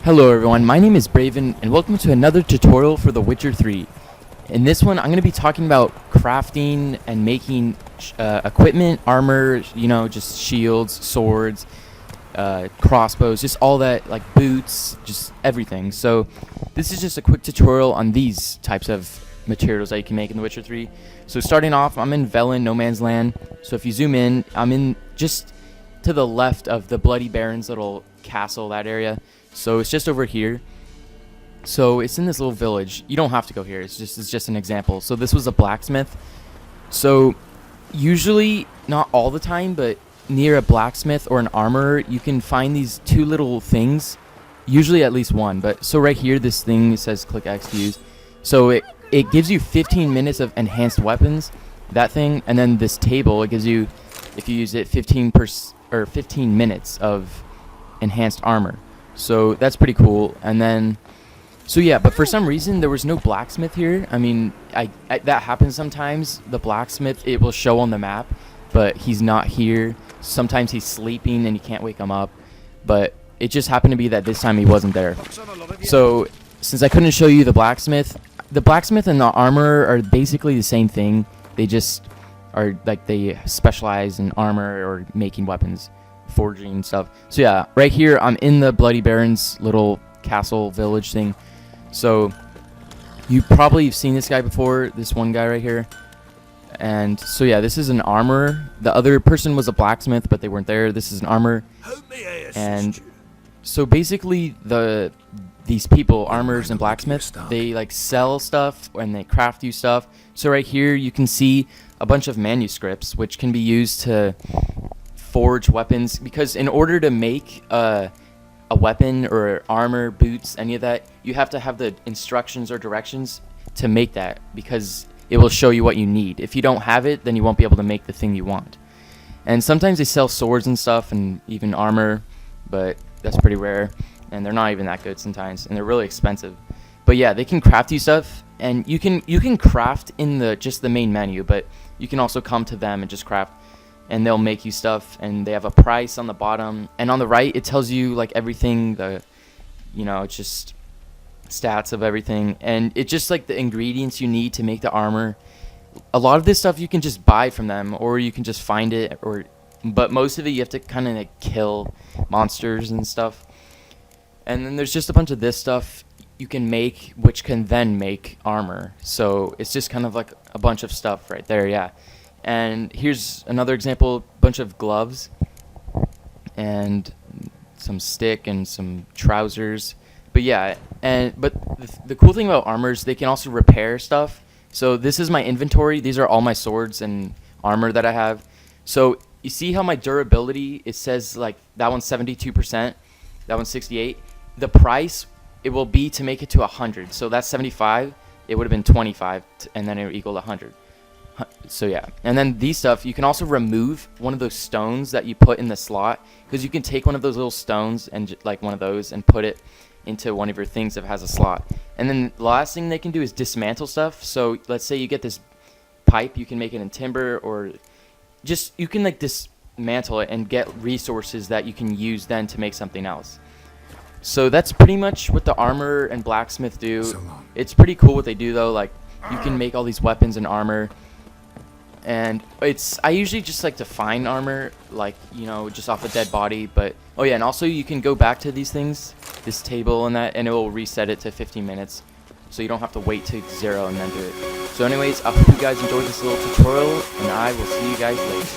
Hello everyone, my name is BraveN and welcome to another tutorial for The Witcher 3. In this one, I'm going to be talking about crafting and making equipment, armor, just shields, swords, crossbows, just all that, like boots, just everything. So this is just a quick tutorial on these types of materials that you can make in The Witcher 3. So starting off, I'm in Velen, No Man's Land. So if you zoom in, I'm in just to the left of the Bloody Baron's little castle, that area. So it's just over here. So it's in this little village. You don't have to go here. It's just an example. So this was a blacksmith. So usually, not all the time, but near a blacksmith or an armorer, you can find these two little things. Usually at least one. But so right here, this thing says click X to use. So it gives you 15 minutes of enhanced weapons. That thing, and then this table, it gives you, if you use it, 15 minutes of enhanced armor. So that's pretty cool. And then, so yeah, but for some reason there was no blacksmith here. I mean, that happens sometimes. The blacksmith, it will show on the map, but he's not here. Sometimes he's sleeping and you can't wake him up. But it just happened to be that this time he wasn't there. So since I couldn't show you the blacksmith and the armorer are basically the same thing. They just are like, they specialize in armor or making weapons, forging and stuff. So yeah, right here I'm in the Bloody Baron's little castle village thing. So you probably have seen this guy before, this one guy right here. And so yeah, this is an armorer. The other person was a blacksmith, but they weren't there. This is an armorer. And so basically these people, armorers and blacksmiths, they like sell stuff and they craft you stuff. So right here you can see a bunch of manuscripts which can be used to forge weapons, because in order to make a weapon or armor, boots, any of that, you have to have the instructions or directions to make that, because it will show you what you need. If you don't have it, then you won't be able to make the thing you want. And sometimes they sell swords and stuff and even armor, but that's pretty rare, and they're not even that good sometimes, and they're really expensive. But yeah, they can craft you stuff, and you can craft in just the main menu, but you can also come to them and just craft, and they'll make you stuff, and they have a price on the bottom, and on the right it tells you like everything, it's just stats of everything, and it's just like the ingredients you need to make the armor. A lot of this stuff you can just buy from them, or you can just find it, but most of it you have to kind of like kill monsters and stuff. And then there's just a bunch of this stuff you can make, which can then make armor. So it's just kind of like a bunch of stuff right there, yeah. And here's another example, bunch of gloves and some stick and some trousers. But yeah, but the cool thing about armor is they can also repair stuff. So this is my inventory. These are all my swords and armor that I have. So you see how my durability, it says like that one's 72%, that one's 68. The price, it will be to make it to 100. So that's 75. It would have been 25, and then it would equal 100. So yeah, and then these stuff, you can also remove one of those stones that you put in the slot, because you can take one of those little stones and like one of those and put it into one of your things that has a slot. And then the last thing they can do is dismantle stuff. So let's say you get this pipe, you can make it in timber, or just you can like dismantle it and get resources that you can use then to make something else. So that's pretty much what the armor and blacksmith do. It's pretty cool what they do though. Like you can make all these weapons and armor. And I usually just like to find armor, like, just off a dead body. But oh yeah, and also you can go back to these things, this table and that, and it will reset it to 15 minutes. So you don't have to wait to 0 and then do it. So anyways, I hope you guys enjoyed this little tutorial, and I will see you guys later.